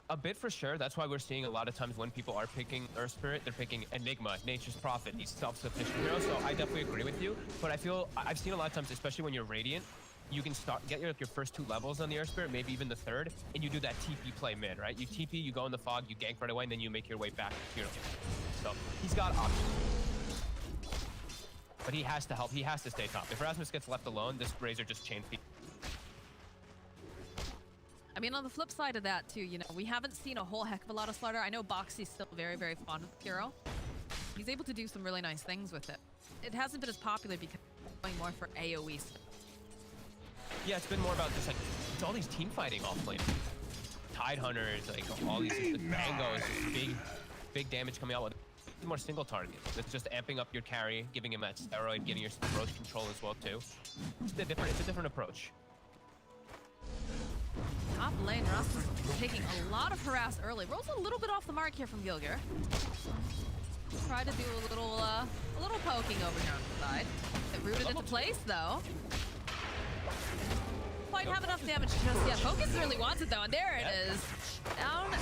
A bit for sure. That's why we're seeing a lot of times when people are picking Earth Spirit, they're picking Enigma, Nature's Prophet, these self-sufficient heroes. So I definitely agree with you. But I feel I've seen a lot of times, especially when you're Radiant, you can get your first 2 levels on the Earth Spirit, maybe even the 3rd, and you do that TP play mid, right? You TP, you go in the fog, you gank right away, and then you make your way back to your game. So he's got options. But he has to help. He has to stay top. If rASmus gets left alone, this Razor just chains people. I mean, on the flip side of that, too, you know, we haven't seen a whole heck of a lot of Slardar. I know Boxy's still very, very fond of the hero. He's able to do some really nice things with it. It hasn't been as popular because it's going more for AoE stuff. Yeah, it's been more about just like, it's all these team fighting off lane. Tide Hunters, like all these Tangos, big damage coming out with more single target. It's just amping up your carry, giving him that steroid, getting your approach control as well too. It's a different approach. Top lane, rASmus taking a lot of harass early. Rolls a little bit off the mark here from Gilgir. Try to do a little poking over here on the side. It rooted into place though. Quite have enough damage just yet. Focus really wants it though, and there it is. Down goes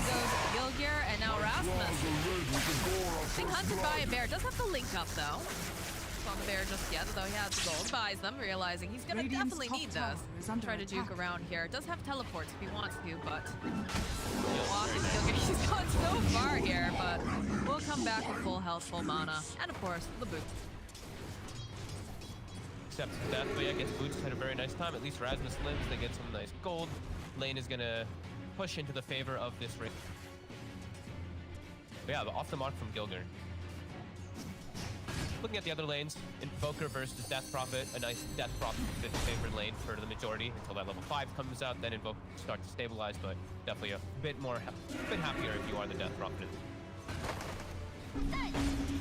Gilgir, and now rASmus being hunted by a bear. Does have to link up though. On the bear just yet, though he has the gold. Buys them, realizing he's gonna definitely need those. Try to juke around here. Does have teleports if he wants to, but walking Gilgir. He's gone so far here, but we'll come back with full health, full mana, and of course the boots. Except death, but yeah, gets boots at a very nice time. At least rASmus lives. They get some nice gold. Lane is gonna push into the favor of this Wraith. But yeah, but off the mark from Gilgir. Looking at the other lanes, Invoker versus Death Prophet, a nice Death Prophet favored lane for the majority until that level 5 comes out. Then Invoker starts to stabilize, but definitely a bit happier if you are the Death Prophet.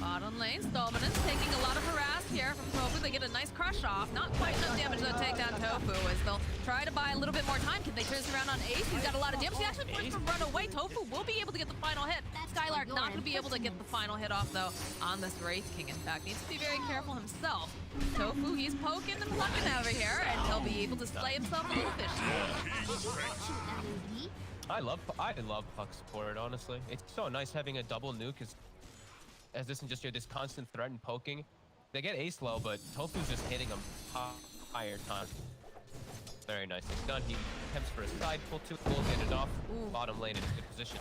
Bottom lane, Dominance taking a lot of harass here from tOfu. They get a nice crush off. Not quite enough damage to take down tOfu as they'll try to buy a little bit more time. Can they turn this around on Ace? He's got a lot of damage. He actually forced to run away. tOfu will be able to get the final hit. SkyLark not going to be able to get the final hit off, though, on this Wraith King. In fact, needs to be very careful himself. tOfu, he's poking and plucking over here, and he'll be able to slay himself a little fish. I love puck support, honestly. It's so nice having a double nuke, as this and just this constant threat and poking. They get ace low, but tOfu's just hitting them higher time. Very nicely done. He attempts for a side pull, 2 pulls, get it off. Ooh. Bottom lane in a good position.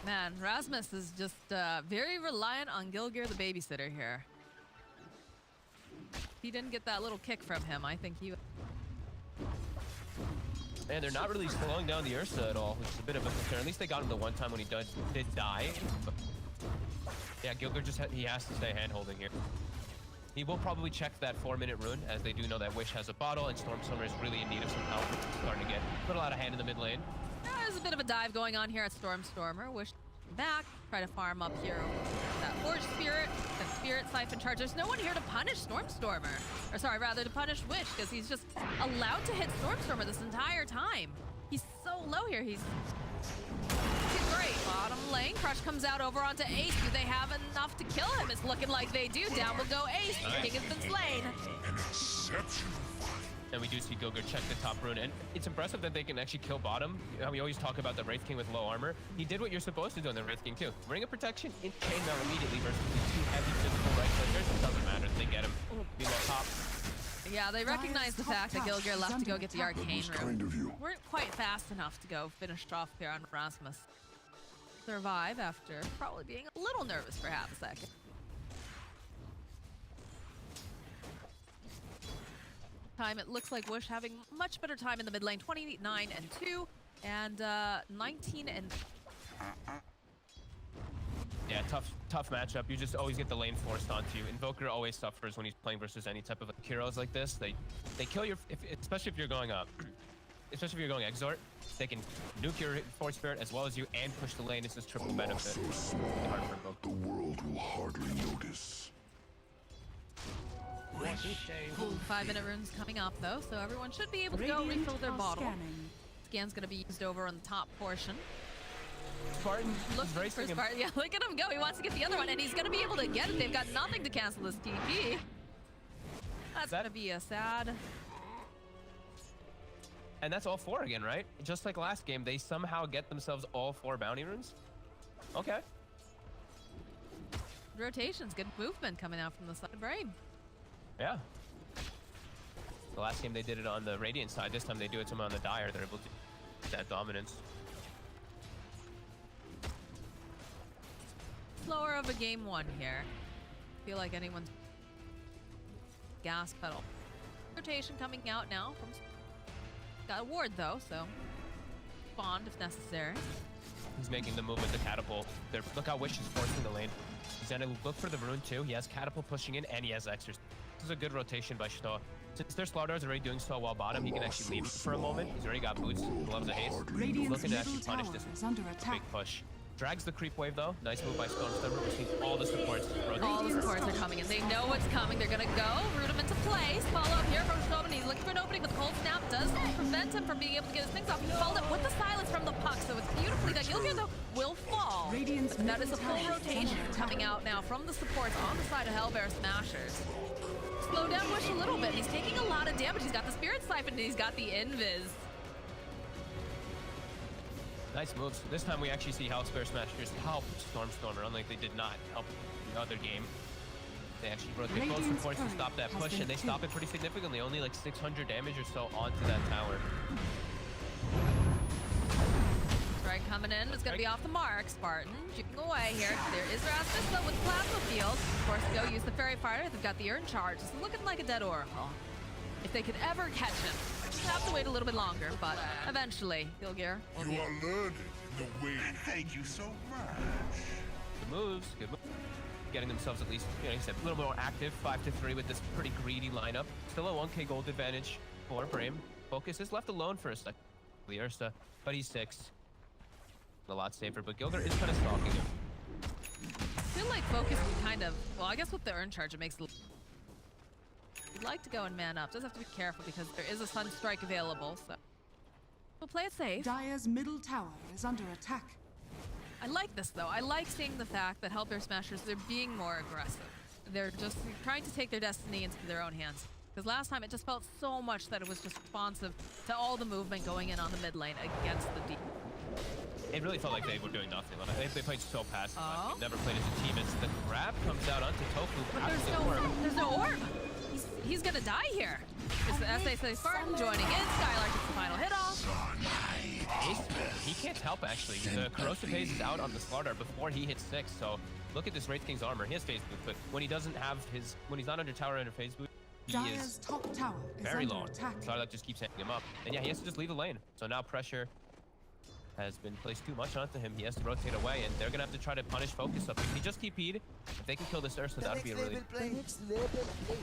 Man, rASmus is just very reliant on Gilgir the babysitter here. If he didn't get that little kick from him, I think he... And they're not really slowing down the Ursa at all, which is a bit of a concern. At least they got him the one time when he did die. But yeah, Gilgir he has to stay hand-holding here. He will probably check that 4-minute rune, as they do know that Wish has a bottle, and Stormstormer is really in need of some help. It's starting to get a little out of hand in the mid lane. There's a bit of a dive going on here at Stormstormer. Wish back, try to farm up here. That Forge Spirit, the Spirit Siphon Charge. There's no one here to punish Stormstormer. Or sorry, rather to punish Wish, because he's just allowed to hit Stormstormer this entire time. He's so low here. He's great. Bottom lane, Crush comes out over onto Ace. Do they have enough to kill him? It's looking like they do. Down will go Ace. The King has been slain. An exceptional fight. And we do see Gilgir check the top rune, and it's impressive that they can actually kill bottom. We always talk about the Wraith King with low armor. He did what you're supposed to do in the Wraith King too. Ring of Protection in chainmail immediately versus the 2 heavy physical right clickers. It doesn't matter if they get him. Below top. Yeah, they recognize the fact that Gilgir left to go get the Arcane Kind Rune. of you. Weren't quite fast enough to go finish off here on rASmus. Survive after probably being a little nervous for half a second. Time, it looks like Wish having much better time in the mid lane. 29 and 2 and 19 and... Yeah, tough matchup. You just always get the lane forced onto you. Invoker always suffers when he's playing versus any type of heroes like this. They kill your, especially if you're going up, especially if you're going Exort. They can nuke your Force Spirit as well as you and push the lane. It's just triple benefit. So small, the world will hardly notice. 5-minute runes coming up though, so everyone should be able to go refill their bottle. Scan's gonna be used over on the top portion. Spartan looks for Spartan. Yeah, look at him go. He wants to get the other one, and he's gonna be able to get it. They've got nothing to cancel this TP. That's gonna be a sad. And that's all 4 again, right? Just like last game, they somehow get themselves all 4 bounty runes. Okay. Rotations, good movement coming out from the side of Brame. Yeah. The last game they did it on the Radiant side. This time they do it to them on the Dire. They're able to get that dominance. Slower of a game 1 here. Feel like anyone's gas pedal. Rotation coming out now. Got a ward though, so bond if necessary. He's making the move with the catapult. Look how Wish is forcing the lane. He's gonna look for the rune too. He has catapult pushing in and he has extra. This is a good rotation by Shto. Since their Slardar is already doing so well bottom, he can actually leave for a moment. He's already got boots, gloves of haste. Looking to actually punish this big push. Drags the creep wave though. Nice move by Stormstormer. We're seeing all the supports rotate. All the supports are coming in. They know what's coming. They're gonna go. Root him into place. Follow up here from Shaman. He's looking for an opening, but the cold snap does prevent him from being able to get his things off. He followed up with the silence from the puck, so it's beautifully done. Gilgir though will fall. That is a full rotation coming out now from the supports on the side of Hellbear Smashers. Slow down Wish a little bit. He's taking a lot of damage. He's got the Spirit Siphon and he's got the Invis. Nice moves. This time we actually see Hellbear Smashers help Stormstormer, unlike they did not help the other game. They actually rotate both supports to stop that push, and they stop it pretty significantly. Only like 600 damage or so onto that tower. Strike coming in. It's going to be off the mark. Spartan chipping away here. There is rASmus though with Plasma Field. Of course, go use the Fairy Fighter. They've got the Urn Charge. This is looking like a dead Oracle. If they could ever catch him. Just have to wait a little bit longer, but eventually, Gilgir will You be are learning the way. Thank you so much. Good moves. Good moves. Getting themselves at least, you know, he said, a little more active. 5-3 with this pretty greedy lineup. Still a 1k gold advantage for Brame. Focus is left alone for a second. The Ursa, but he's 6. A lot safer, but Gilgir is kind of stalking him. I feel like Focus can kind of, well, I guess with the Urn Charge, it makes it. You'd like to go and man up. Just have to be careful because there is a Sun Strike available, so we'll play it safe. Dire's middle tower is under attack. I like this though. I like seeing the fact that Hellbear Smashers, they're being more aggressive. They're just trying to take their destiny into their own hands. Because last time it just felt so much that it was just responsive to all the movement going in on the mid lane against the deep. It really felt like they were doing nothing. They played so passive. Oh. Never played as a team. It's the grab comes out onto tOfu. But there's no orb. He's gonna die here. It's the SsaSpartan joining in. SkyLark gets the final hit off. He can't help actually. The corrosive haze is out on the Slardar before he hits 6. So look at this Wraith King's armor. He has phase boot, but when he doesn't have his, when he's not under tower under phase boot, he Dire's is top tower is very under long. attack. Slardar just keeps hitting him up, and yeah, he has to just leave the lane. So now pressure has been placed too much onto him. He has to rotate away, and they're gonna have to try to punish Focus up. If he just TP'd, if they can kill this Ursa, that would be a really.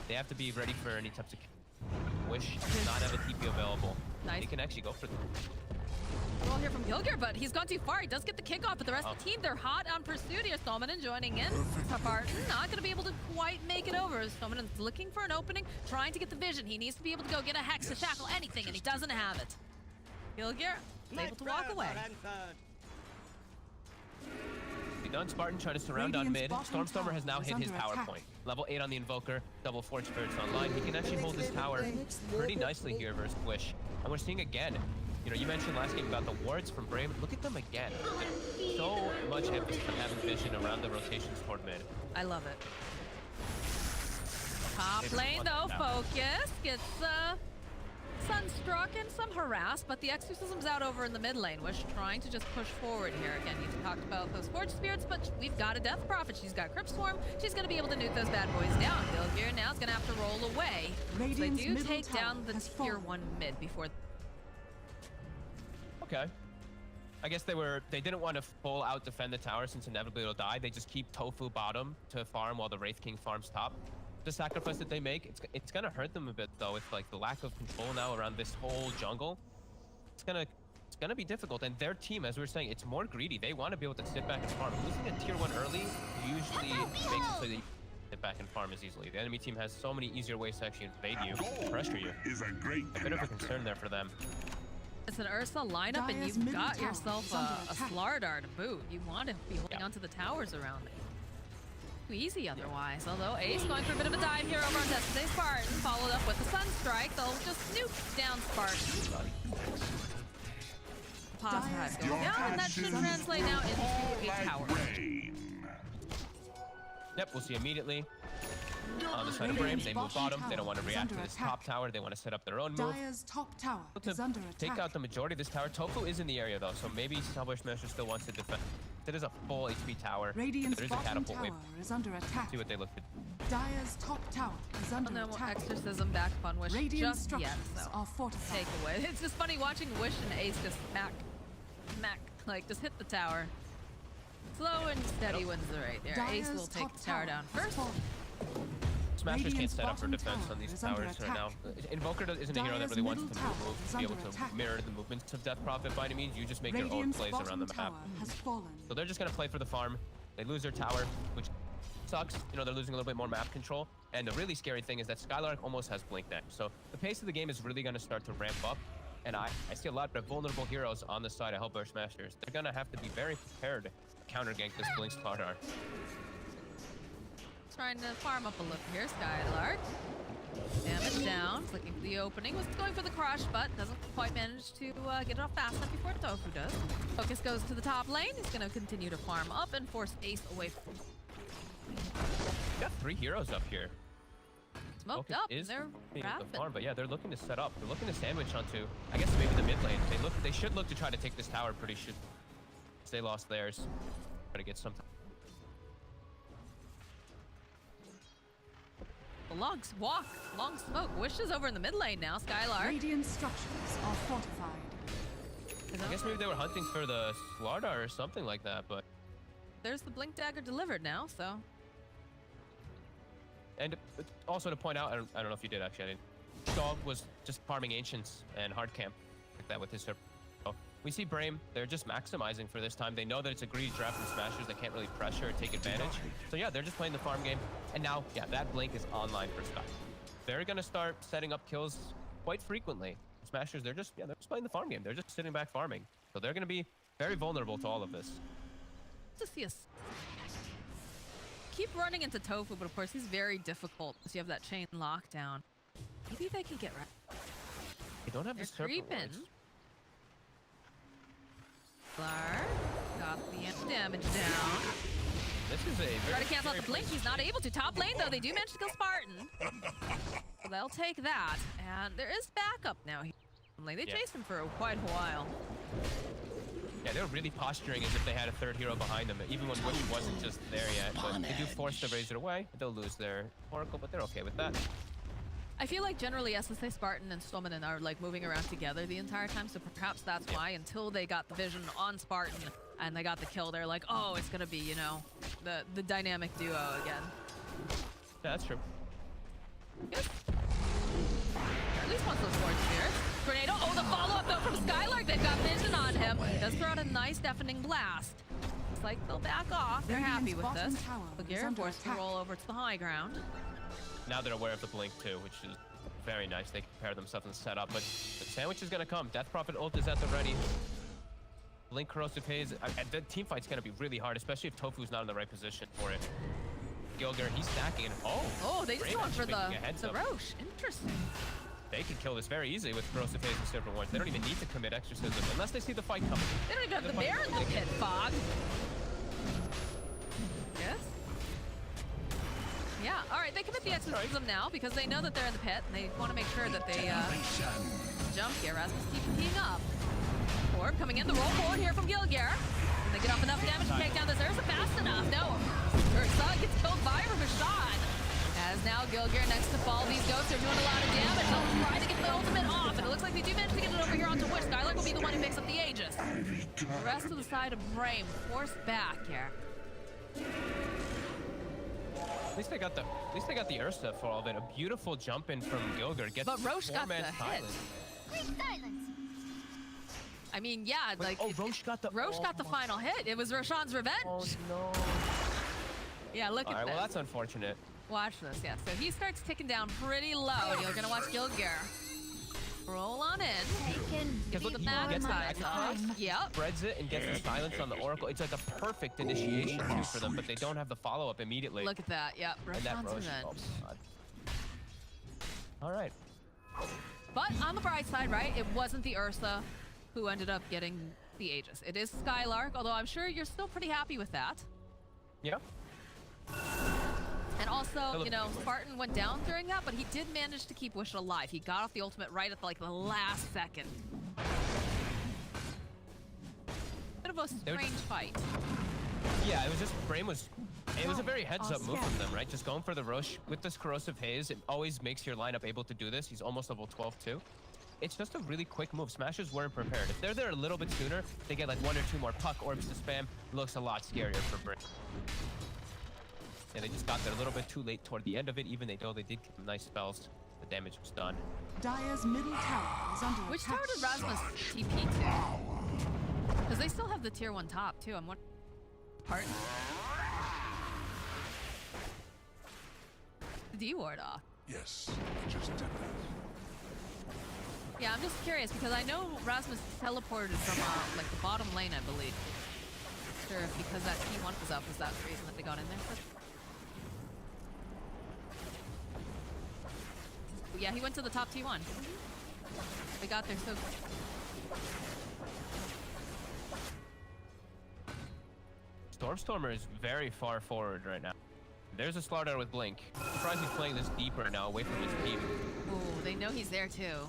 They have to be ready for any types of. Wish does not have a TP available. Nice. He can actually go for them. We'll hear from Gilgir, but he's gone too far. He does get the kickoff, but the rest of the team, they're hot on pursuit here. Stormstormer joining in. SsaSpartan not going to be able to quite make it over. Stormstormer's looking for an opening, trying to get the vision. He needs to be able to go get a Hex to shackle anything, and he doesn't have it. Gilgir is able to walk away. Done. Spartan trying to surround on mid. Stormstormer has now hit his power point. Level 8 on the Invoker, double Forge Spirits online. He can actually hold his tower pretty nicely here versus Wish. And we're seeing again, you know, you mentioned last game about the wards from Brame. Look at them again. So much emphasis on having vision around the rotations toward mid. I love it. Top lane though, Focus gets Sunstruck and some harass, but the exorcism's out over in the mid lane. Wish trying to just push forward here. Again, you talked about those Forge Spirits, but we've got a Death Prophet. She's got Crypt Swarm. She's going to be able to nuke those bad boys down. Gilgir now is going to have to roll away. So they do take down the tier 1 mid before. Okay. I guess they didn't want to full out defend the tower since inevitably it'll die. They just keep tOfu bottom to farm while the Wraith King farms top. The sacrifice that they make, it's gonna hurt them a bit though, with like the lack of control now around this whole jungle. It's gonna be difficult, and their team, as we were saying, it's more greedy. They want to be able to sit back and farm. Losing a tier 1 early usually makes it so that you sit back and farm as easily. The enemy team has so many easier ways to actually invade you, pressure you. Is a great A bit of a concern there for them. It's an Ursa lineup, and you've got yourself a Slardar to boot. You want to be holding onto the towers around it. Too easy otherwise. Although Ace going for a bit of a dive here over on SsaSpartan, followed up with the Sunstrike. They'll just nuke down Spartan. rASmus has going Dyer's down, and that should translate now into a tower. Yep, we'll see immediately. On the side of Brame, they move bottom. They don't want to react to this top tower. They want to set up their own move. Dyer's top tower To is under take attack. out the majority of this tower. tOfu is in the area though, so maybe SsaSpartan still wants to defend. It is a full HP tower. Radiant's There is a bottom catapult tower wave. is under attack. See what they look to. Dyer's top tower is under No more attack. exorcism back upon Wish Radiant just yet, structures so are fortified. take away. It's just funny watching Wish and Ace just smack, like just hit the tower. Slow and steady wins the raid there. Ace will Dyer's take top the tower down has first. fallen. Smashers can't Radiant's set up for bottom defense tower on these is under towers right now. attack. Invoker isn't a hero that Dyer's really wants to middle move, tower is to be able under to attack. mirror the movements of Death Prophet by any means. You just make your own Radiant's plays bottom around the map. tower has fallen. So they're just gonna play for the farm. They lose their tower, which sucks. You know, they're losing a little bit more map control. And the really scary thing is that SkyLark almost has blink next. So the pace of the game is really gonna start to ramp up. And I see a lot of vulnerable heroes on the side of Hellbear Smashers. They're gonna have to be very prepared to counter gank this blink Slardar. Trying to farm up a look here, SkyLark. Damage down, looking for the opening. Was going for the crush, but doesn't quite manage to get it off fast enough before tOfu does. Focus goes to the top lane. He's going to continue to farm up and force Ace away from Got 3 heroes up here. smoked Focus up. is They're being the rapid. farm, but yeah, they're looking to set up. They're looking to sandwich onto, I guess maybe the mid lane. They should look to try to take this tower pretty soon. They lost theirs. Try to get something. A long walk, long smoke. Wish is over in the mid lane now. SkyLark. Radiant structures are fortified. I guess maybe they were hunting for the Slardar or something like that, but... There's the blink dagger delivered now, so. And also to point out, I don't know if you did actually, I didn't. Dog was just farming Ancients and hard camp like that with his serp. So we see Brame, they're just maximizing for this time. They know that it's a greedy draft from Smashers. They can't really pressure or take advantage. So yeah, they're just playing the farm game. And now, yeah, that blink is online for Sky. They're gonna start setting up kills quite frequently. Smashers, they're just playing the farm game. They're just sitting back farming. So they're gonna be very vulnerable to all of this. To see us keep running into tOfu, but of course he's very difficult because you have that chain lockdown. Maybe they can get right. They don't have They're the serpent creeping. wards. Slardar got the damage down. This is a very Try to cancel out scary the blink. He's not able to. Top lane though, they do manage to kill Spartan. So they'll take that. And there is backup now. They Yeah. chased him for quite a while. Yeah, they were really posturing as if they had a third hero behind them, even when Wish wasn't just there yet. But they do force to raise it away. They'll lose their Oracle, but they're okay with that. I feel like generally SsaSpartan and Stormstormer are like moving around together the entire time, so perhaps that's why until they got the vision on Spartan and they got the kill, they're like, oh, it's gonna be, you know, the dynamic duo again. Yeah, that's true. Yes. At least once those Lord Spirits. Tornado, oh, the follow-up though from SkyLark, they've got vision on him. Does throw out a nice deafening blast. Looks like they'll back off. They're happy with Radiant's this. bottom tower is Gilgir under forced to attack. roll over to the high ground. Now they're aware of the blink too, which is very nice. They can prepare themselves and set up, but the sandwich is gonna come. Death Prophet ult is at the ready. Blink corrosive haze. The team fight's gonna be really hard, especially if tOfu's not in the right position for it. Gilgir, he's stacking and Oh, they just Brame going for actually the making a heads up. Roche. Interesting. They can kill this very easily with corrosive haze and silver wards. They don't even need to commit exorcism unless they see the fight coming. They don't even have the fight- bear in the pit, Fog. Yes? Yeah, all right, they commit the exorcism now because they know that they're in the pit and they want to make sure that they jump here. rASmus keeps teeing up. Orb coming in, the roll forward here from Gilgir. And they get off enough damage to take down this Ursa fast enough. No, Ursa gets killed by Rashad. As now Gilgir next to fall. These ghosts are doing a lot of damage. They'll try to get the ultimate off, and it looks like they do manage to get it over here onto Wish. SkyLark will be the one who picks up the Aegis. The rest of the side of Brame forced back here. At least they got the Ursa for all of it. A beautiful jump in from Gilgir. Gets But Roche got the four-man hit. silence. I mean, yeah, Wait, like oh, Roche got the Roche got the final hit. It was Roshan's revenge. Oh no. Yeah, look All at right, this. well that's unfortunate. Watch this, yeah. So he starts ticking down pretty low, and you're gonna watch Gilgir roll on in. Because look, The he back gets the side. Exorcist, Yep. spreads it, and gets the silence on the Oracle. It's like a perfect initiation too for them, but they don't have the follow-up immediately. Look at that. Yep. and that Roshan's Roche. revenge. Oh, God. All right. But on the bright side, right? It wasn't the Ursa who ended up getting the Aegis. It is SkyLark, although I'm sure you're still pretty happy with that. Yeah. And also, you know, Spartan went down during that, but he did manage to keep Wish alive. He got off the ultimate right at like the last second. Bit of a strange fight. Yeah, it was just Brame was. It was a very heads-up move from them, right? Just going for the Rosh with this corrosive haze. It always makes your lineup able to do this. He's almost level 12 too. It's just a really quick move. Smashers weren't prepared. If they're there a little bit sooner, they get like 1 or 2 more puck orbs to spam. Looks a lot scarier for Brame. And they just got there a little bit too late toward the end of it, even though they did get some nice spells. The damage was done. Dire's middle tower is under Which attack. tower did rASmus TP to? Because they still have the tier 1 top too. I'm wondering. Pardon? The D ward off. Yes, just did that. Yeah, I'm just curious because I know rASmus teleported from like the bottom lane, I believe. Sure, if because that T1 was up, was that the reason that they got in there? Yeah, he went to the top T1. We got there so quick. Stormstormer is very far forward right now. There's a Slardar with Blink. I'm surprised he's playing this deep right now, away from his team. Oh, they know he's there too.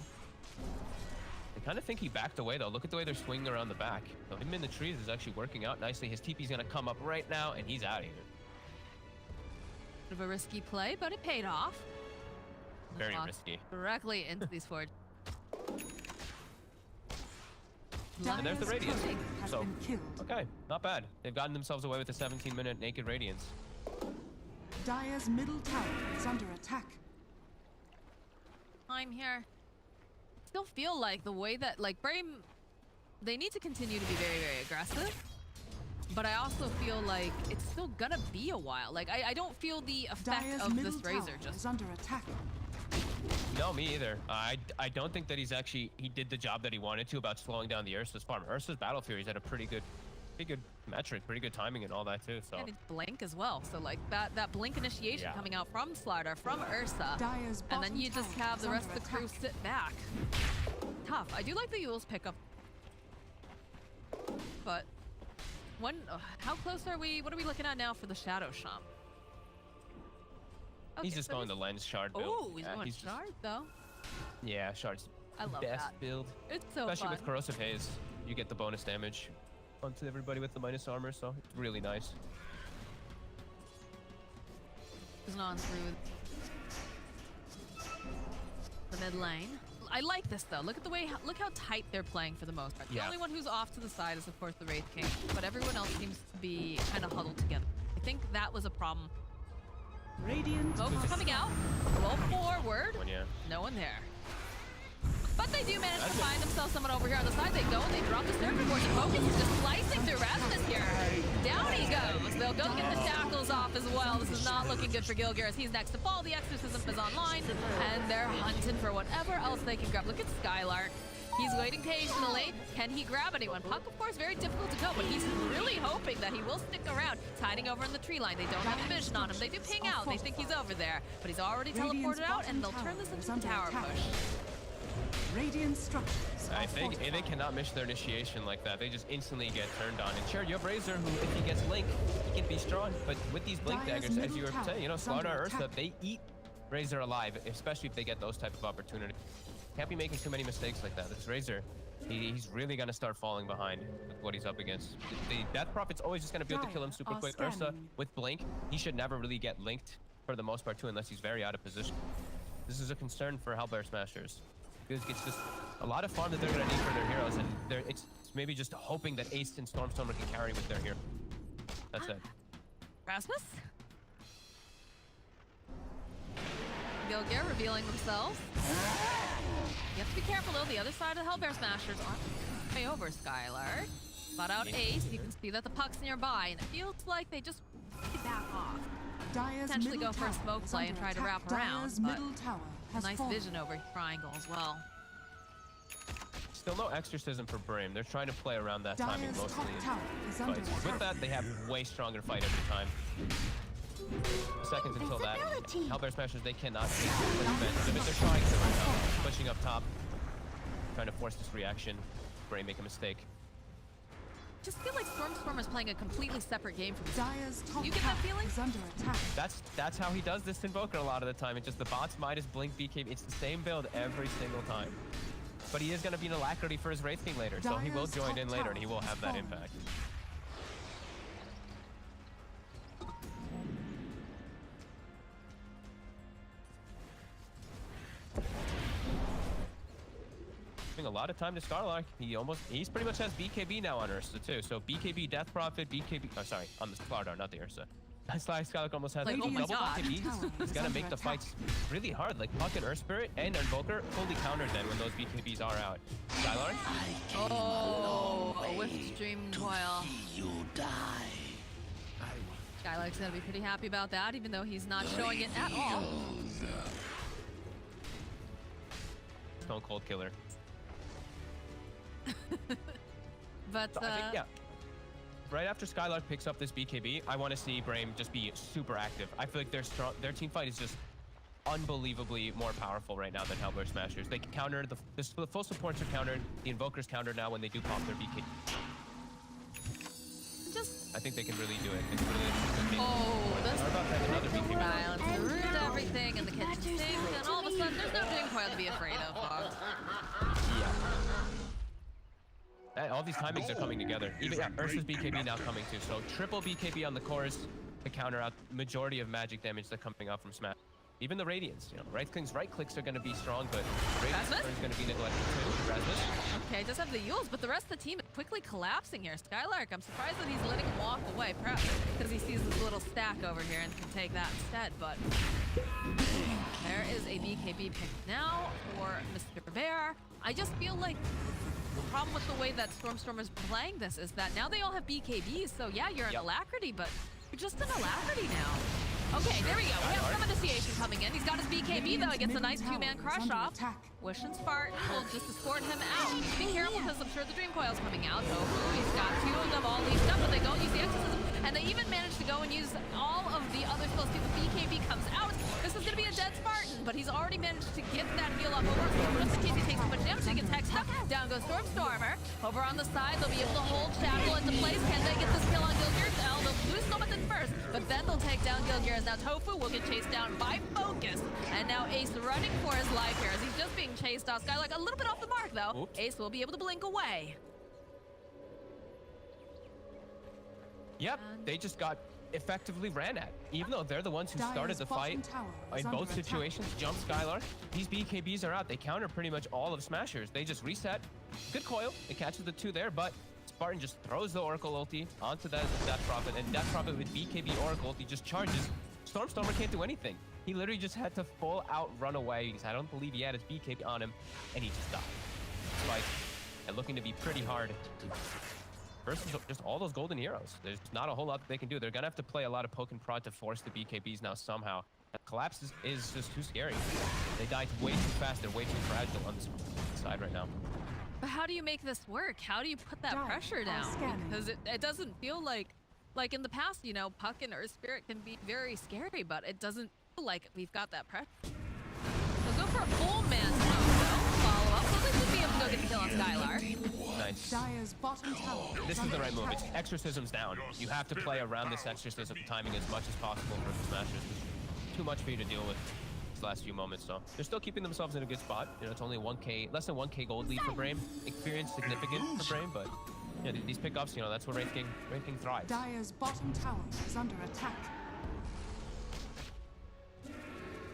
I kind of think he backed away though. Look at the way they're swinging around the back. So him in the trees is actually working out nicely. His TP's gonna come up right now, and he's out of here. Bit of a risky play, but it paid off. Very Locked risky. Directly into these forge. And there's the Radiance. Has So, been killed. okay, not bad. They've gotten themselves away with a 17-minute naked Radiance. Dire's middle tower is under attack. I'm here. Still feel like the way that like Brame, they need to continue to be very, very aggressive. But I also feel like it's still gonna be a while. Like I don't feel the effect Dire's of middle this tower Razor is just. under attack. No, me either. I don't think that he did the job that he wanted to about slowing down the Ursa's farm. Ursa's Battle Fury's had a pretty good metric, pretty good timing and all that too. So And it's blink as well. So like that blink initiation Yeah. coming out from Slardar, from Ursa. Dire's And then bottom you just tower have is the rest of under the crew attack. sit back. Tough. I do like the Yule's pickup. But how close are we? What are we looking at now for the Shadow Shaman? he's just going the lens shard build. Oh, he's Yeah, going just- shard though. Yeah, shard's I love best that. build. It's so Especially fun. with corrosive haze, you get the bonus damage onto everybody with the minus armor, so it's really nice. Goes on through the mid lane. I like this though. Look at the way, look how tight they're playing for the most part. The Yeah. only one who's off to the side is of course the Wraith King, but everyone else seems to be kind of huddled together. I think that was a problem. Radiant Both coming out, roll forward, One, yeah. no one there. But they do manage to find themselves someone over here on the side. They go and they drop the surfer board. The focus is just slicing through rASmus here. Down he goes. They'll go get the shackles off as well. This is not looking good for Gilgir as he's next to fall. The exorcism is online and they're hunting for whatever else they can grab. Look at SkyLark. He's waiting patiently. Can he grab anyone? Puck, of course, very difficult to go, but he's really hoping that he will stick around. He's hiding over in the tree line. They don't have a vision on him. They do ping out. They think he's over there, but he's already teleported out, and they'll turn this into a tower push. Radiant structures I are think they fortified. cannot miss their initiation like that. They just instantly get turned on. And sure, you have Razor, who, if he gets Blink, he can be strong. But with these Blink Dire's daggers, as middle you were tower saying, you know, is under Slardar, Ursa, attack. they eat Razor alive, especially if they get those type of opportunities. Can't be making too many mistakes like that. This Razor, he's really going to start falling behind with what he's up against. The Death Prophet's always just going to be able to kill him super Dire are quick. Ursa, scanning. with Blink, he should never really get linked for the most part too, unless he's very out of position. This is a concern for Hellbear Smashers. Because it's just a lot of farm that they're going to need for their heroes, and it's maybe just hoping that Ace and Stormstormer can carry with their hero. That's it. rASmus? Gilgir revealing themselves. You have to be careful though, the other side of the Hellbear Smashers aren't way over SkyLark. Spot out Ace, you can see that the puck's nearby, and it feels like they just back off. Dire's Potentially middle go for a tower smoke is play under and try to attack. wrap around, Dire's but middle tower has Nice fallen. vision over triangle as well. Still no exorcism for Brame. They're trying to play around that timing Dire's mostly. top tower is under But attack. with that, they have way stronger fight every time. Seconds until that. Hellbear Smashers, they cannot take advantage of it. They're trying to right now. Pushing up top. Trying to force this reaction. Brame make a mistake. just feel like Stormstormer is playing a completely separate game from Dire's top You get that tower feeling? is under attack. That's how he does this Invoker a lot of the time. It's just the bots Midas Blink BKB. It's the same build every single time. But he is going to be an alacrity for his Wraith King later, so he will Dire's join top in later tower and he will has have that fallen. impact. A lot of time to SkyLark. He's pretty much has BKB now on Ursa too. So BKB Death Prophet, BKB, oh sorry, on the Slardar, not the Ursa. SkyLark almost has Like, oh my double God. BKBs. It's gonna make the fights really hard. Like Puck and Earth Spirit and Invoker fully countered then when those BKBs are out. SkyLark? Oh, a whiffed Dream Coil. You die. SkyLark's gonna be pretty happy about that, even though he's not showing it at all. Stone Cold Killer. But So I think, yeah. Right after SkyLark picks up this BKB, I want to see Brame just be super active. I feel like their team fight is just unbelievably more powerful right now than Hellbear Smashers. They can counter, the full supports are countered, the Invokers countered now when they do pop their BKB. just I think they can really do it. It's really interesting. this They're about to have another BKB. silence ruined everything in the kitchen sink, and all of a sudden there's no Dream Coil to be afraid of, Fox. All these timings are coming together. Even Ursa's BKB now coming too. So triple BKB on the cores to counter out majority of magic damage that's coming out from Smash. Even the Radiance, you know, Wraith King's right clicks are going to be strong, but Radiance rASmus? is going to be neglected too. rASmus. Okay, does have the Yules, but the rest of the team is quickly collapsing here. SkyLark, I'm surprised that he's letting him walk away, perhaps because he sees this little stack over here and can take that instead, but there is a BKB pick now for Mr. Bear. I just feel like the problem with the way that Stormstormer is playing this is that now they all have BKBs, so yeah, you're an alacrity, but you're just an alacrity now. Okay, there we go. We have some initiation coming in. He's got his BKB, though. He gets a nice two-man crush off. Wish and Spartan will just escort him out. Be careful, because I'm sure the Dream Coil's coming out. tOfu, he's got two of them all leashed up, but they don't use the exorcism. And they even managed to go and use all of the other spells. See, the BKB comes out. This is going to be a dead Spartan, but he's already managed to get that heal up over. Just in case he takes too much damage, he gets hexed up. Down goes Stormstormer. Over on the side, they'll be able to hold Shackle into place. Can they get this kill on Gilgir? They'll lose Nomathon first, but then they'll take down Gilgir. As now tOfu will get chased down by Focus. And now Ace running for his life here as he's just being chased off. SkyLark a little bit off the mark, though. Oops. Ace will be able to blink away. Yep, they just got effectively ran at. Even though they're the ones who started the fight in both situations, jump SkyLark, these BKBs are out. They counter pretty much all of Smashers. They just reset. Good coil. It catches the two there, but Spartan just throws the Oracle ulti onto that Death Prophet, and Death Prophet with BKB Oracle ulti just charges. Stormstormer can't do anything. He literally just had to full out run away because I don't believe he had his BKB on him, and he just died. Spike, and looking to be pretty hard versus just all those golden heroes. There's not a whole lot that they can do. They're gonna have to play a lot of poke and prod to force the BKBs now somehow. Collapse is just too scary. They died way too fast. They're way too fragile on this side right now. But how do you make this work? How do you put that pressure down? Because it doesn't feel like in the past, you know, Puck and Earth Spirit can be very scary, but it doesn't feel like we've got that pressure. So go for a full man smoke, though. Follow up. So they should be able to go get the kill on SkyLark. Nice. Dire's bottom tower. This is the right move. It's exorcism's down. You have to play around this exorcism timing as much as possible for the Smashers. There's too much for you to deal with these last few moments, so they're still keeping themselves in a good spot. You know, it's only less than 1K gold lead for Brame. Experience significant for Brame, but yeah, these pickups, you know, that's where Wraith King thrives. Dire's bottom tower is under attack.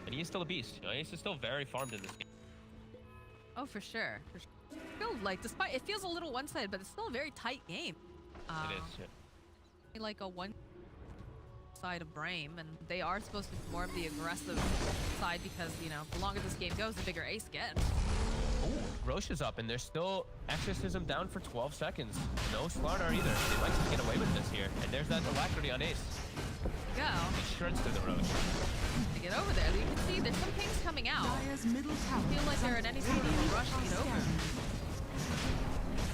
And he is still a beast. You know, he's still very farmed in this game. Oh, for sure. For sure. I feel like, despite it feels a little one-sided, but it's still a very tight game. It is, yeah. Like a one side of Brame, and they are supposed to be more of the aggressive side because, you know, the longer this game goes, the bigger Ace gets. Ooh, Roche is up, and there's still Exorcism down for 12 seconds. No Slardar either. They might just get away with this here. And there's that alacrity on Ace. Go. He shreds through the Roche. To get over there, you can see there's some pings coming out. Dire's middle tower. I feel like they're in any sort of a rush to get over.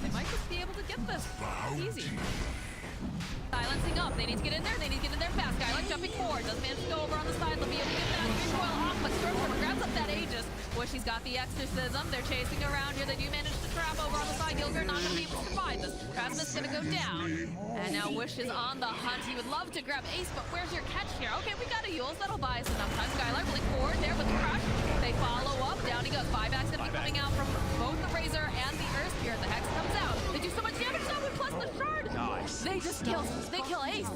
They might just be able to get this. It's easy. SkyLark hunting up. They need to get in there. They need to get in there fast. SkyLark jumping forward. Doesn't manage to go over on the side. They'll be able to get that Aegis Royal off, but Stormstormer grabs up that Aegis. Wish he's got the Exorcism. They're chasing around here. They do manage to trap over on the side. Gilgir not going to be able to survive this. rASmus going to go down. And now Wish is on the hunt. He would love to grab Ace, but where's your catch here? Okay, we got a Yules. That'll buy us enough time. SkyLark blink forward there with the crush. They follow up. Down he goes. 5x going to be coming out from both the Razor and the Ursa. The Hex comes out. They do so much damage now, plus the Shard. They just kill Ace.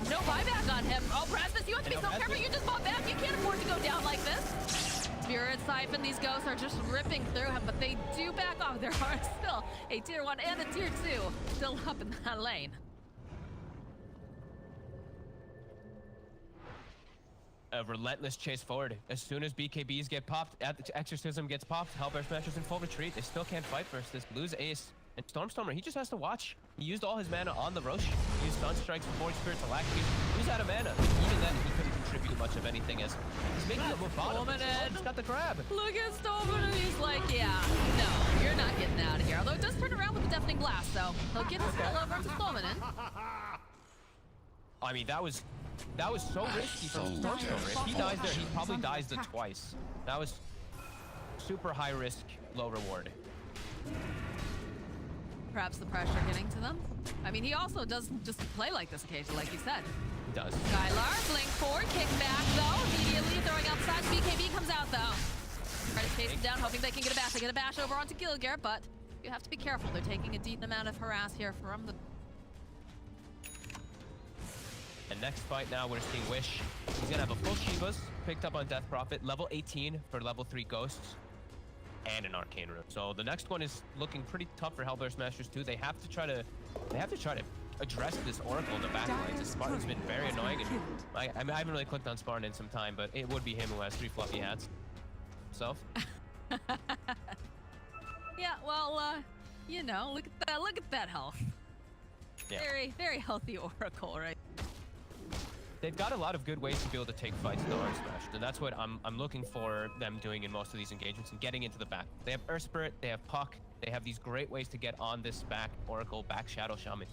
No buyback on him. Oh, rASmus, you have to be so careful. You just bought back. You can't afford to go down like this. Spirit Siphon, these ghosts are just ripping through him, but they do back off. There are still a tier 1 and a tier 2 still up in that lane. A relentless chase forward. As soon as BKBs get popped, Exorcism gets popped, Hellbear smashes in full retreat. They still can't fight versus this. Lose Ace. And Stormstormer, he just has to watch. He used all his mana on the Rosh. He used Stun Strikes, Forge Spirit to lack. He's out of mana. Even then, he couldn't contribute much of anything as he's making a move bottom. He's got the grab. Look at Stormstormer. He's like, yeah, no, you're not getting out of here. Although it does turn around with the Deafening Blast, so he'll get his spell over to Stormstormer. I mean, that was so risky from Stormstormer. If he dies there, he probably dies the twice. That was super high risk, low reward. Perhaps the pressure getting to them. I mean, he also does just play like this occasionally, like you said. He does. SkyLark, blink forward, kick back though. Immediately throwing outside. BKB comes out though. Try to chase him down, hoping they can get a bash. They get a bash over onto Gilgir, but you have to be careful. They're taking a decent amount of harass here from the... And next fight now, we're seeing Wish. He's gonna have a full Shivas, picked up on Death Prophet, level 18 for level 3 Ghosts, and an Arcane Rune. So the next one is looking pretty tough for Hellbear Smashers too. They have to try to address this Oracle in the back lines. This Spartan's been very annoying. And I haven't really clicked on Spartan in some time, but it would be him who has 3 fluffy hats himself. Yeah, well, you know, look at that health. Yeah. Very, very healthy Oracle, right? They've got a lot of good ways to be able to take fights though on Smash, and that's what I'm looking for them doing in most of these engagements and getting into the back. They have Earth Spirit, they have Puck, they have these great ways to get on this back Oracle, back Shadow Shaman.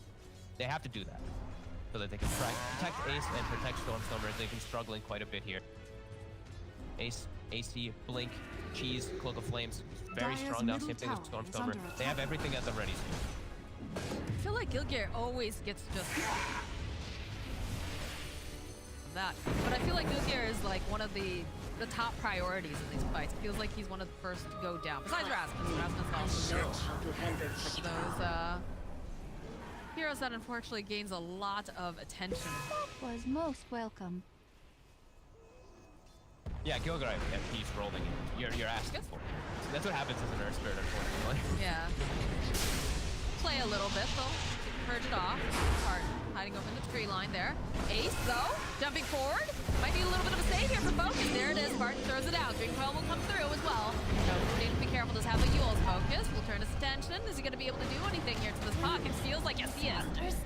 They have to do that so that they can protect Ace and protect Stormstormer. They've been struggling quite a bit here. Ace, AC, Blink, Cheese, Cloak of Flames, very strong now, same thing with Stormstormer. They have everything at the ready. I feel like Gilgir always gets just that. But I feel like Gilgir is like one of the top priorities in these fights. It feels like he's one of the first to go down. Besides rASmus. rASmus also those heroes that unfortunately gains a lot of attention. That was most welcome. Yeah, Gilgir, he's rolling it. You're asking for it. That's what happens as an Earth Spirit, unfortunately. Yeah. Play a little bit, though. Purge it off. Spartan hiding over in the tree line there. Ace, though, jumping forward. Might need a little bit of a save here for Focus. There it is. Spartan throws it out. Green Coil will come through as well. So we need to be careful. Does have a Yule's Focus. Will turn his attention. Is he going to be able to do anything here to this Puck? It feels like yes, he is.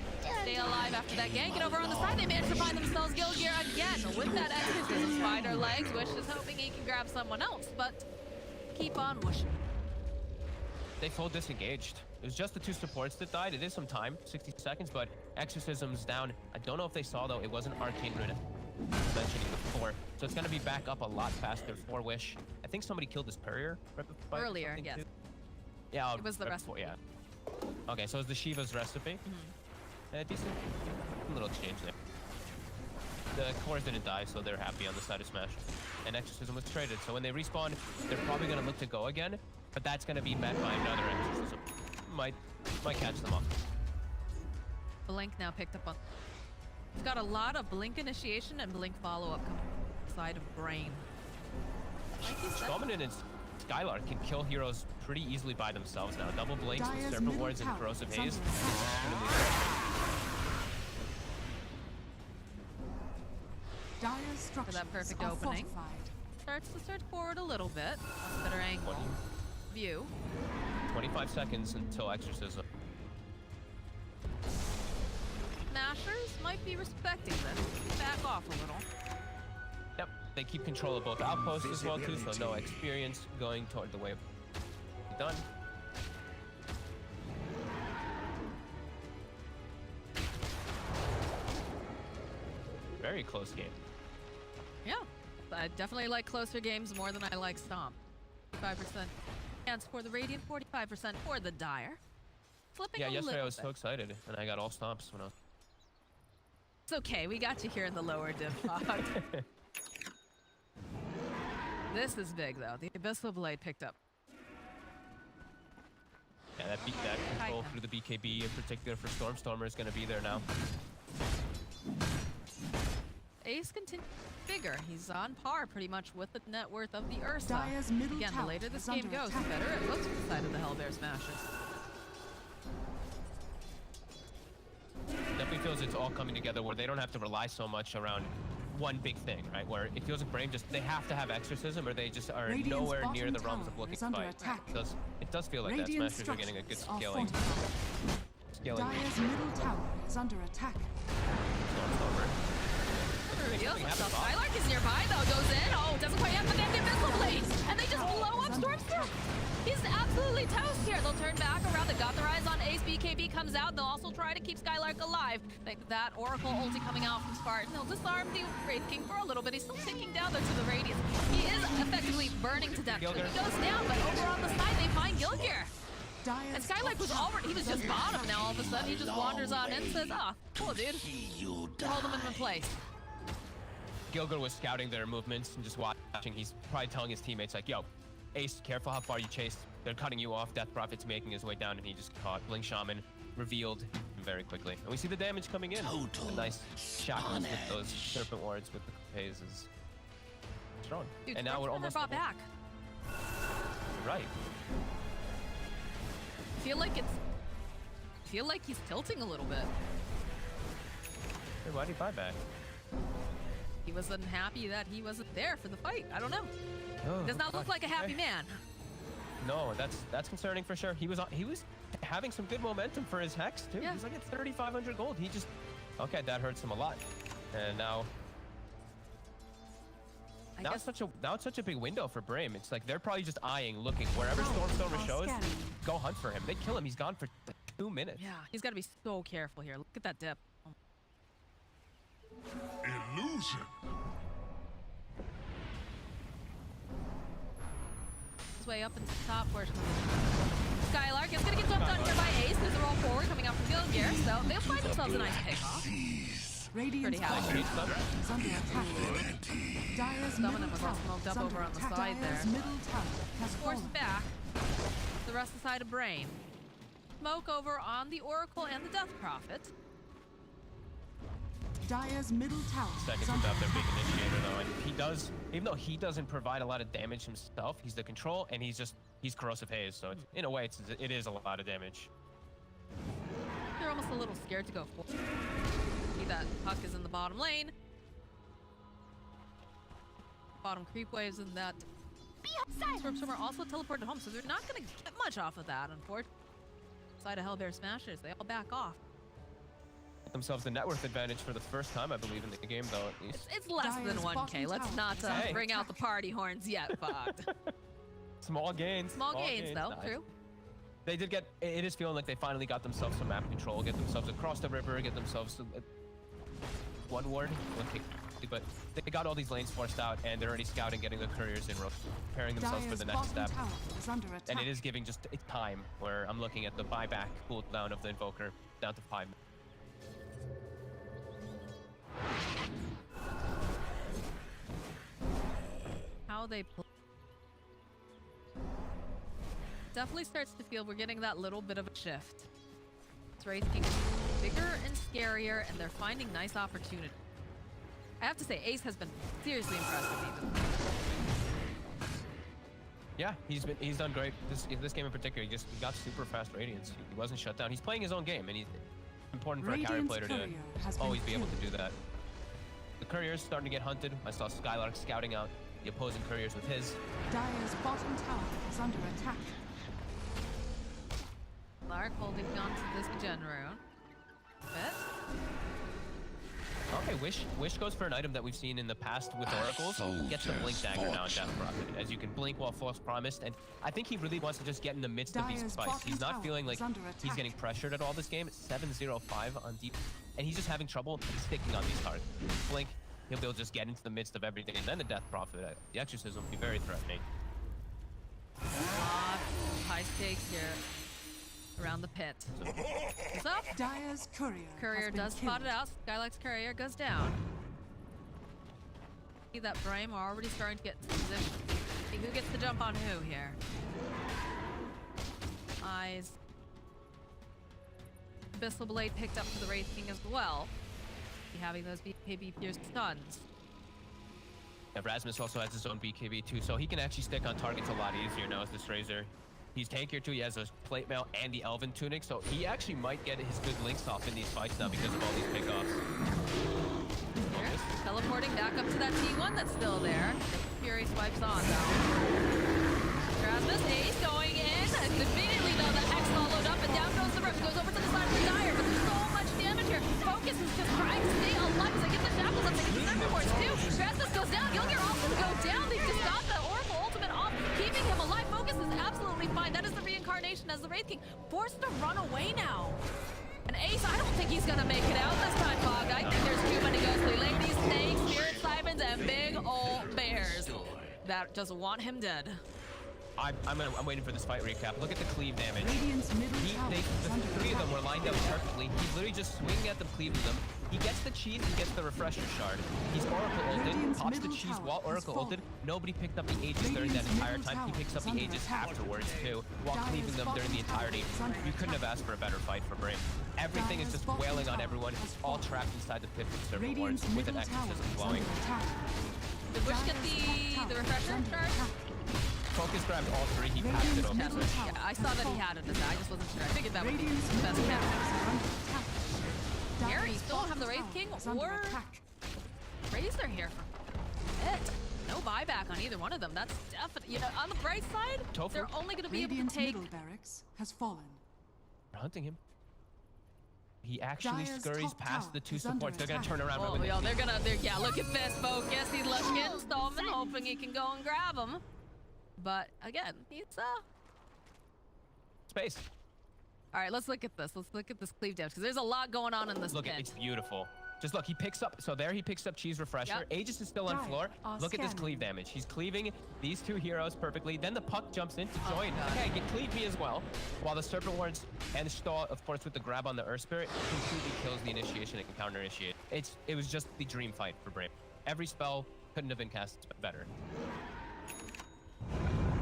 Stay alive after that gank. Get over on the side. They manage to find themselves Gilgir again with that Exorcism. Spider legs. Wish is hoping he can grab someone else, but keep on wishing. They full disengaged. It was just the 2 supports that died. It is some time, 60 seconds, but Exorcism's down. I don't know if they saw, though. It wasn't Arcane Rune. Mentioning before. So it's going to be back up a lot faster for Wish. I think somebody killed his Courier right before. Earlier, yes. Too. Yeah, it was the recipe. Yeah. Okay, so it's the Shiva's recipe. Decent little exchange there. The cores didn't die, so they're happy on the side of Smash. And Exorcism was traded, so when they respawn, they're probably going to look to go again, but that's going to be met by another Exorcism. Might catch them off. Blink now picked up on... He's got a lot of Blink initiation and Blink follow-up side of Brame. Shaman and SkyLark can kill heroes pretty easily by themselves now. Double Blinks with Serpent Wards and Corrosive Haze. For that perfect opening. Starts to search forward a little bit. Better angle. View. 25 seconds until Exorcism. Smashers might be respecting this. Back off a little. Yep, they keep control of both outposts as well too, so no experience going toward the way of done. very close game. Yeah, I definitely like closer games more than I like Stomp. 5% chance for the Radiant, 45% for the Dire. Flipping Yeah, a yesterday I little was so bit. excited, and I got all stomps when I was... It's okay, we got you here in the lower div fog. This is big though. The Abyssal Blade picked up. Yeah, that control through the BKB in particular for Stormstormer is going to be there now. Ace continues bigger. He's on par pretty much with the net worth of the Ursa. Dire's middle Again, the tower later this is game under goes, the attack. better it looks for the side of the Hellbear smashes. Definitely feels it's all coming together where they don't have to rely so much around one big thing, right? Where it feels like Brame just, they have to have exorcism or they just are Radiant's nowhere near bottom the realms tower of looking is to under fight. attack. It does feel like Radiant that. Smashers are getting a good structures are scaling. fortified. Scaling Dire's middle tower is under attack. Stormstormer. Reveals Something himself. happened, SkyLark is nearby though, goes in. Oh, doesn't quite have the damn Abyssal Blades. And they just blow up Stormstormer. He's absolutely toast here. They'll turn back around. They got the rise on Ace. BKB comes out. They'll also try to keep SkyLark alive. Think that Oracle ulti coming out from Spartan. They'll disarm the Wraith King for a little bit. He's still ticking down though to the Radiance. He is effectively burning to death. He Gilgir. goes down, but over on the side they find Gilgir. And Dire's SkyLark was already, he was just bottom now all of a sudden. He just wanders on in and says, ah, cool dude. Hold him in place. Gilgir was scouting their movements and just watching. He's probably telling his teammates like, yo, Ace, careful how far you chase. They're cutting you off. Death Prophet's making his way down and he just caught Blink Shaman, revealed very quickly. And we see the damage coming in. A nice shotguns with those Serpent Wards with the Pays is strong. Dude, and now we're almost brought back. right. Feel like he's tilting a little bit. Hey, why did he buy back? He wasn't happy that he wasn't there for the fight. I don't know. Oh, Does not look like a happy man. No, that's concerning for sure. He was having some good momentum for his Hex too. Yeah. He's like at 3,500 gold. He just that hurts him a lot. And now it's such a big window for Brame. It's like they're probably just eyeing, looking wherever Stormstormer shows. Go hunt for him. They kill him. He's gone for 2 minutes. Yeah, he's got to be so careful here. Look at that dip. Illusion. His way up into the top portion. SkyLark is going to get jumped on here by Ace. There's a roll forward coming out from Gilgir, so they'll find themselves a nice pickoff. Radiant's Pretty happy. bottom tower is under attack. Dire's Some of middle them are tower smoked is up under over on the attack. side there. Dire's middle tower has Forced fallen. back. The rest of the side of Brame. Smoke over on the Oracle and the Death Prophet. Dire's middle tower Seconds is under without their big attack. initiator though, and he does, even though he doesn't provide a lot of damage himself, he's the control and he's corrosive haze, so it's, in a way it is a lot of damage. They're almost a little scared to go forward. See that Puck is in the bottom lane. Bottom creep waves and that Stormstormer also teleported home, so they're not going to get much off of that, unfortunately. Side of Hellbear Smashers, they all back off. Themselves the net worth advantage for the first time, I believe, in the game though, at least. It's less than Dire's 1k. bottom Let's tower not is under bring out attack. the party horns yet, Fogged. Small gains. Small gains, though. Nice. True. They did get, it is feeling like they finally got themselves some map control, get themselves across the river, get themselves one ward. Okay. But they got all these lanes forced out, and they're already scouting, getting the couriers in, preparing themselves for Dire's the next bottom step. tower is under attack. And it is giving just a time where I'm looking at the buyback cooldown of the Invoker down to 5 minutes. How they play. Definitely starts to feel we're getting that little bit of a shift. It's Wraith King bigger and scarier, and they're finding nice opportunity. I have to say, Ace has been seriously impressive even. Yeah, he's done great. This game in particular, he got super fast Radiance. He wasn't shut down. He's playing his own game, and he's important for a carry Radiant's player to courier has been always be able to killed. do that. The courier's starting to get hunted. I saw SkyLark scouting out the opposing couriers with his. Dire's bottom tower is under attack. Lark holding on to this gen rune. Okay, Wish goes for an item that we've seen in the past with Oracles. Gets the Blink Dagger now in Death Prophet, as you can blink while false promised, and I think he really wants to just get in the midst of these Dire's fights. bottom He's not tower feeling like is under he's attack. getting pressured at all this game. It's 7-0-5 on deep, and he's just having trouble sticking on these targets. Blink, he'll be able to just get into the midst of everything, and then the Death Prophet, the Exorcism will be very threatening. High stakes here around the pit. What's up? Dire's courier. Courier does spot it out. SkyLark's courier goes down. See that Brame are already starting to get into position. See who gets the jump on who here. Eyes. Abyssal Blade picked up for the Wraith King as well. Be having those BKB pierced stuns. Yeah, rASmus also has his own BKB too, so he can actually stick on targets a lot easier now as this Razor. He's tankier too, he has a plate mail and the Elven Tunic, so he actually might get his good links off in these fights now because of all these pickoffs. Here, teleporting back up to that T1 that's still there. Fury swipes on though. rASmus, Ace going in. Immediately though, the Hex followed up and down goes the Rook. Goes over to the side of the Dire, but there's so much damage here. Focus is just trying to stay alive. They get the shackles up, they get the Neverboards too. rASmus goes down, Gilgir also go down. They just got the Oracle ultimate off, keeping him alive. Focus is absolutely fine. That is the reincarnation as the Wraith King. Forced to run away now. And Ace, I don't think he's gonna make it out this time, Fog. I think there's too many ghostly ladies, snakes, spirit simons, and big old bears that just want him dead. I'm waiting for this fight recap. Look at the cleave damage. Radiant's middle tower The is under three of them attack. were lined up perfectly. He's literally just swinging at them, cleaving them. He gets the cheese, he gets the refresher shard. He's Oracle ulted, Radiant's pops the middle cheese tower while has Oracle fallen. ulted. Nobody picked up the Aegis during that Radiant's entire middle time. He tower picks up is the under Aegis attack. afterwards too, while Dire's cleaving them during the bottom entirety. tower is under You couldn't have attack. asked for a better fight for Brame. Everything is Dire's just bottom wailing on tower everyone. has It's all fallen. trapped inside the pit with server wards Radiant's with an middle tower exorcism is flowing. under attack. Did Wish get Dire's top the tower refresher is under charge? attack. Focus grabbed all three, he passed it Radiant's over. middle tower Yeah, I saw has that he fallen. had it as that. I just wasn't sure. I figured that would be Radiant's the best middle catch. towers are under attack. Here, you Dire's still don't have the bottom Wraith King tower is under or attack. Razor here for it. No buyback on either one of them. That's definitely, you know, on the bright side, tOfu. they're only going to be able to Radiant's take. middle barracks has fallen. They're hunting him. He actually Dire's scurries top past tower the two is under supports. They're gonna attack. turn around right Oh, when they yeah, see they're gonna, yeah, look at this, Focus. He's looking at Stallman, hoping he can go and grab him. But again, he's space. All right, let's look at this. Let's look at this cleave damage because there's a lot going on in this Look, pit. it's beautiful. Just look, he picks up, so there he picks up Cheese Refresher. Yep. Aegis is still on Dire floor. are Look at this scanning. cleave damage. He's cleaving these two heroes perfectly. Then the puck jumps in to join. God. Okay, get cleave me as well. While the Serpent Wards and Stall, of course, with the grab on the Earth Spirit, completely kills the initiation and can counter initiate. It was just the dream fight for Brame. Every spell couldn't have been cast better.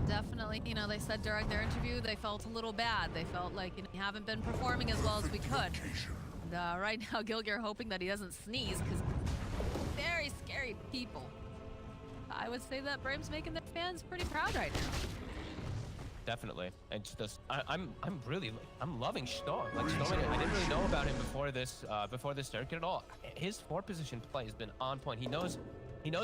Definitely, you know, they said during their interview they felt a little bad. They felt like, you know, we haven't been performing as well as we could. And right now, Gilgir hoping that he doesn't sneeze because very scary people. I would say that Brame's making their fans pretty proud right now. Definitely, and just I'm loving Storm. Like Storm, I didn't really know about him before this circuit at all. His 4-position play has been on point. He knows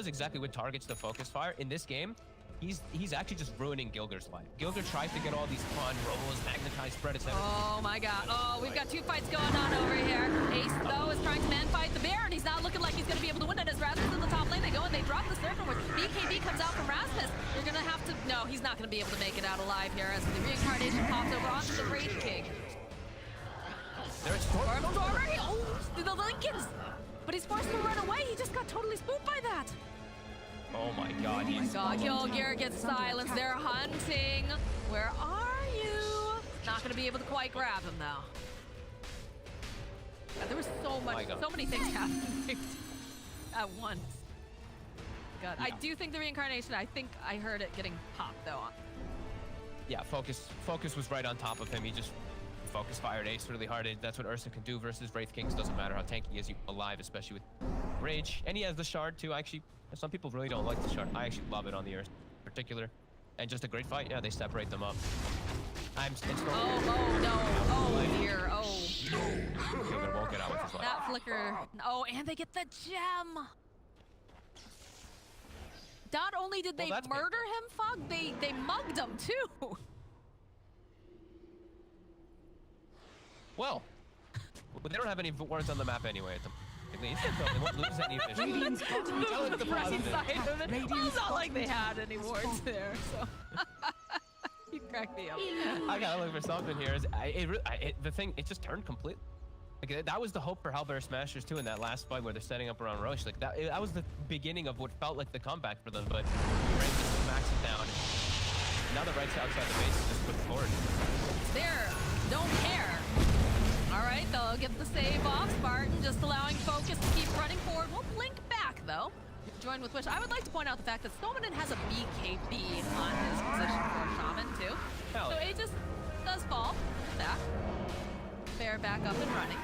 exactly what targets to focus fire in this game. He's actually just ruining Gilgir's life. Gilgir tries to get all these fun rolls, magnetize, spread, etc. Oh my god. Oh, we've got two fights going on over here. Ace, though, is trying to man-fight the bear, and he's not looking like he's going to be able to win it as rASmus in the top lane. They go and they drop the Serpent Ward. BKB comes out from rASmus. They're going to have to... No, he's not going to be able to make it out alive here as the reincarnation pops over onto the Wraith King. There's Stormstormer, the Lincolns! But he's forced to run away. He just got totally spooked by that. Oh my god, he's... God, Gilgir gets silenced. They're hunting. Where are you? Not going to be able to quite grab him, though. God, there was so many things happening at once. God, I do think the reincarnation, I think I heard it getting popped, though. Yeah, Focus was right on top of him. He just focus fired Ace really hard. That's what Ursa can do versus Wraith Kings. Doesn't matter how tanky he is, alive, especially with Rage. And he has the shard, too. Actually, some people really don't like the shard. I actually love it on the Ursa in particular. And just a great fight. Yeah, they separate them up. Oh, no. Oh, dear. Oh. Gilgir won't get out with his life. That flicker. Oh, and they get the gem. Not only did they that's murder him, Fog, they mugged him, too. Well, they don't have any wards on the map anyway. At least, so they won't lose any of Radiant's bottom Tell tower it the Right positive. side of it. Well, Radiant's it's not like they bottom had tower any has wards fallen. there, so. You cracked me up. I gotta look for something here. The thing, it just turned complete. Like, that was the hope for Hellbear Smashers too in that last fight where they're setting up around Roche. Like that was the beginning of what felt like the comeback for them, but Brame just smacks it down. Now the Wraith's outside the base is just put forward. There, don't care. All right, they'll get the save off. Spartan just allowing Focus to keep running forward. We'll blink back though. Join with Wish. I would like to point out the fact that Stormstormer has a BKB on his position for Shaman too. Hell So yeah. Aegis does fall back. Bear back up and running.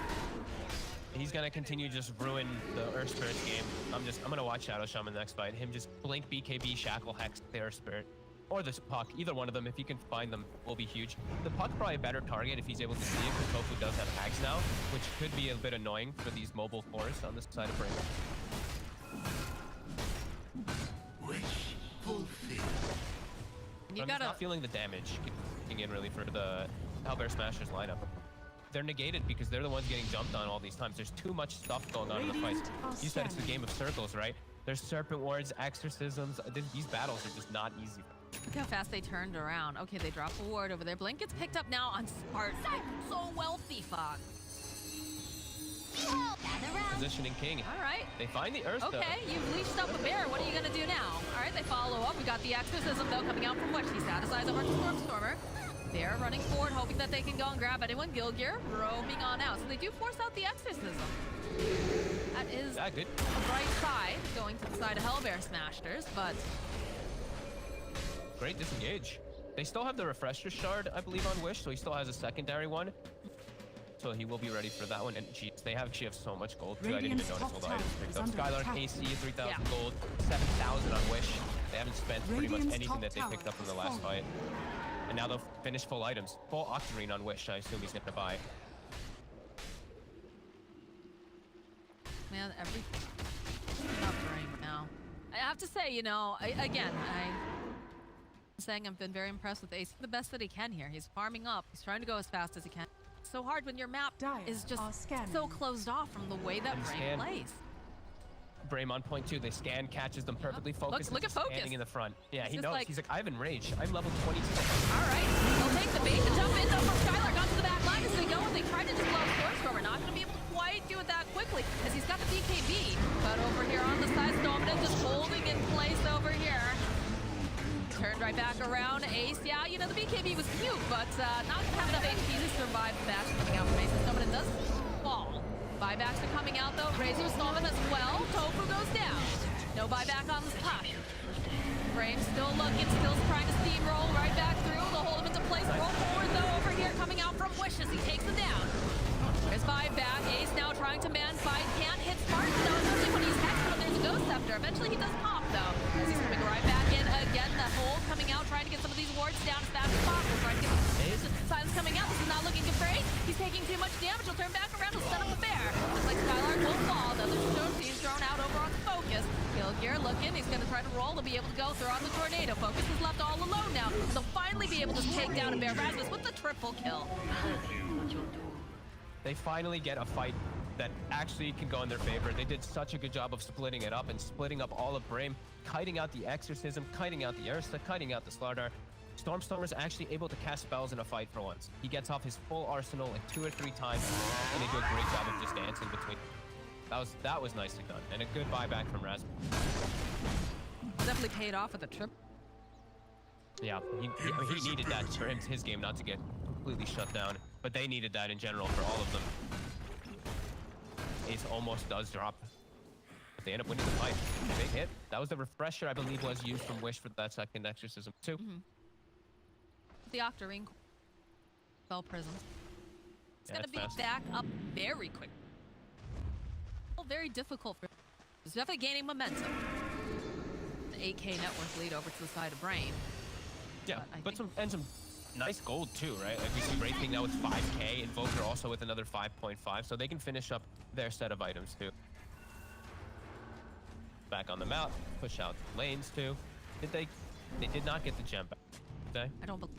He's gonna continue to just ruin the Earth Spirit game. I'm gonna watch Shadow Shaman next fight. Him just blink BKB, Shackle, Hex, the Earth Spirit. Or this Puck, either one of them, if you can find them, will be huge. The Puck's probably a better target if he's able to see it, because tOfu does have Hags now, which could be a bit annoying for these mobile cores on this side of Brame. Wish fulfilled. You I'm just gotta not feeling the damage kicking in really for the Hellbear Smashers lineup. They're negated because they're the ones getting jumped on all these times. There's too much stuff going on in the fights. You said it's a game of circles, right? There's Serpent Wards, Exorcisms. These battles are just not easy. look how fast they turned around. Okay, they drop a ward over there. Blink gets picked up now on Spartan. So wealthy, Fox. Positioning King. All right. They find the Ursa. Okay, you've leashed up a bear. What are you going to do now? All right, they follow up. We got the exorcism, though, coming out from Wish. He satisfies over to Stormstormer. They're running forward, hoping that they can go and grab anyone. Gilgir roaming on out. So they do force out the exorcism. That is good. a bright side going to the side of Hellbear Smashers, but Great disengage. They still have the Refresher Shard, I believe, on Wish, so he still has a secondary one. So he will be ready for that one. And geez, they actually have so much gold, too. I didn't even notice all the items picked up. SkyLark, AC, 3,000 gold, 7,000 on Wish. They haven't spent pretty much anything that they picked up from the last fight. And now they'll finish full items. Full Octarine on Wish, I assume he's going to buy. man, everything up Brame now. I have to say, you know, I'm saying I've been very impressed with Ace. The best that he can here. He's farming up. He's trying to go as fast as he can. It's so hard when your map is just so closed off from the way that Brame plays. Brame on point 2. They scan, catches them perfectly focused. Look at Focus. Standing in the front. Yeah, he He's knows. like, He's like, I have enraged. I'm level 22. All right, they'll take the bait to jump in though from SkyLark onto the back line as they go, and they try to just blow Stormstormer. Not going to be able to quite do it that quickly as he's got the BKB. But over here on the side, Stormstormer just holding in place over here. Turned right back around. Ace, yeah, you know, the BKB was cute, but not going to have enough HP to survive the bash coming out from Ace. Stormstormer does fall. Buybacks are coming out though. rASmus Stormstormer as well. tOfu goes down. No buyback on this puck. Brame still looking, still trying to steamroll right back through. They'll hold him into place. Roll forward though over here, coming out from Wish as he takes him down. There's buyback. Ace now trying to man fight. Can't hit Spartan though, especially when he's hexed when there's a Ghost Scepter. Eventually he does pop though, as he's coming right back in again. The hold coming out, trying to get some of these wards down as fast as possible. Trying to get silence coming out. This is not looking good for Ace. He's taking too much damage. He'll turn back around. He'll set up a bear. Looks like SkyLark will fall. The other team's thrown out over on Focus. Gilgir looking. He's going to try to roll. He'll be able to go throw on the tornado. Focus is left all alone now. They'll finally be able to take down a bear. rASmus with the triple kill. They finally get a fight that actually can go in their favor. They did such a good job of splitting it up and splitting up all of Brame, kiting out the Exorcism, kiting out the Ursa, kiting out the Slardar. Stormstormer's actually able to cast spells in a fight for once. He gets off his full arsenal like 2 or 3 times, and they do a great job of just dancing between. That was nicely done, and a good buyback from rASmus. Definitely paid off with a trip. Yeah, he needed that for his game not to get completely shut down, but they needed that in general for all of them. Ace almost does drop, but they end up winning the fight. Big hit. That was the refresher, I believe, was used from Wish for that second exorcism too. The Octarine Spell Prism. It's Yeah, going to be fast. back up very quick. Very difficult for. It's definitely gaining momentum. The 8K net worth lead over to the side of Brame. Yeah, But I but some nice gold too, right? Like we see Wraith now with 5K, Invoker also with another 5.5, so they can finish up their set of items too. Back on the map, push out lanes too. They did not get the gem back, did they? I don't believe.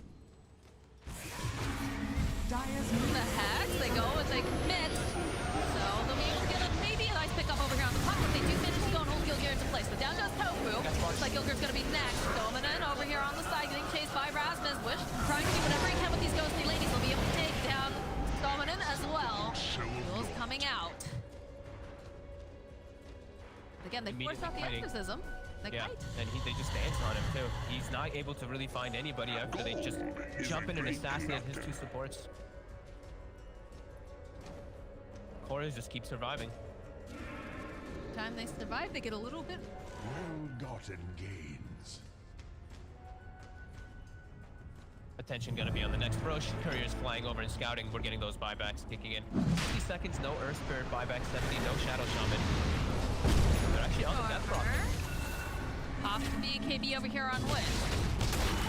Dire's The heck? They go and they commit. So they'll be able to get a maybe a nice pick up over here on the puck, but they do manage to go and hold Gilgir into place. But down goes tOfu. Looks like Gilgir's going to be next. Dominant over here on the side, getting chased by rASmus. Wish trying to do whatever he can with these ghostly ladies. He'll be able to take down Dominant as well. He'll coming out. Again, they force out the Immediately exorcism. They Yeah, kite. and they just dance on him too. He's not able to really find anybody after they just jump in and assassinate his 2 supports. Chorus just keeps surviving. Time they survive, they get a little bit. Well-gotten gains. Attention gonna be on the next Roche. Courier's flying over and scouting. We're getting those buybacks kicking in. 60 seconds, no Earth Spirit, buyback 70, no Shadow Shaman. They're actually on the death profit. Pops the BKB over here on Wish.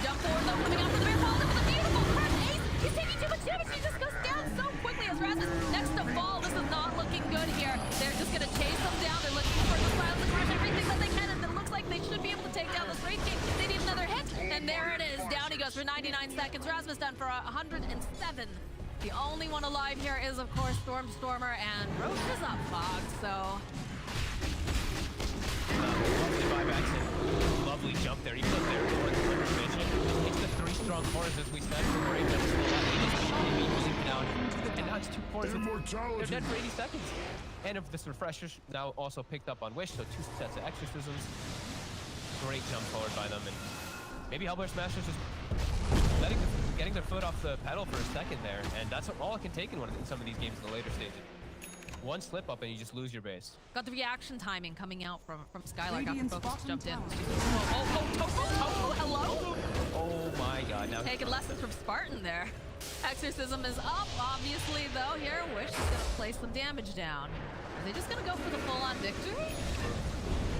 Jump forward though, coming out for the bear, falls into the beautiful crush ace. He's taking too much damage, he just goes down so quickly as RASmus next to fall. This is not looking good here. They're just gonna chase him down. They're looking for the silence to crush everything that they can, and it looks like they should be able to take down this Wraith King. They need another hit, and there it is. Down he goes for 99 seconds. RASmus done for 107. The only one alive here is, of course, Stormstormer, and Roche is up, Fog, so... Lovely buybacks and lovely jump there. Even though they're the ones under vision, it's the 3 strong cores as we said for Brame. They just immediately down, and now it's 2 cores. They're dead for 80 seconds. And if this refresher now also picked up on Wish, so 2 sets of exorcisms. Great jump forward by them, and maybe Hellbear Smashers just getting their foot off the pedal for a second there, and that's all it can take in some of these games in the later stages. One slip up and you just lose your base. Got the reaction timing coming out from SkyLark after Radiant's Focus bottom jumped in. tower. Oh, hello? Oh my god, now Taking lessons from Spartan there. Exorcism is up, obviously, though. Here, Wish is going to place some damage down. Are they just going to go for the full-on victory?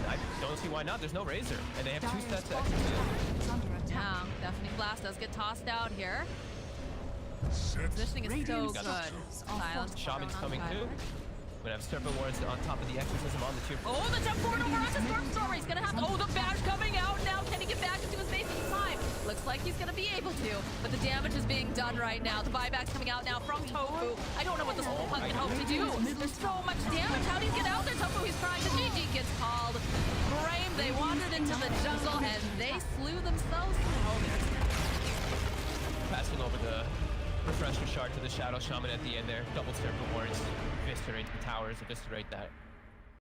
I don't see why not. There's no Razor, and they have 2 Dire's sets of bottom exorcisms. tower is under attack. Yeah, Deafening Blast does get tossed out here. Positioning is so Radiant's good. structures are Silence Shaman's on coming Skylark. too. We're gonna have Serpent Wards on top of the exorcism on the tier 4. Oh, the jump forward over onto Stormstormer. He's gonna have to. Oh, the bash coming out now. Can he get back into his base in time? Looks like he's gonna be able to, but the damage is being done right now. The buyback's coming out now from tOfu. I don't know what this whole puck can hope to do. There's so much damage. How do you get out there, tOfu? He's trying. The GG gets called. Brame, they wandered into the jungle and they slew themselves. Passing over the refresher shard to the Shadow Shaman at the end there. Double Serpent Wards. Eviscerate the towers, eviscerate that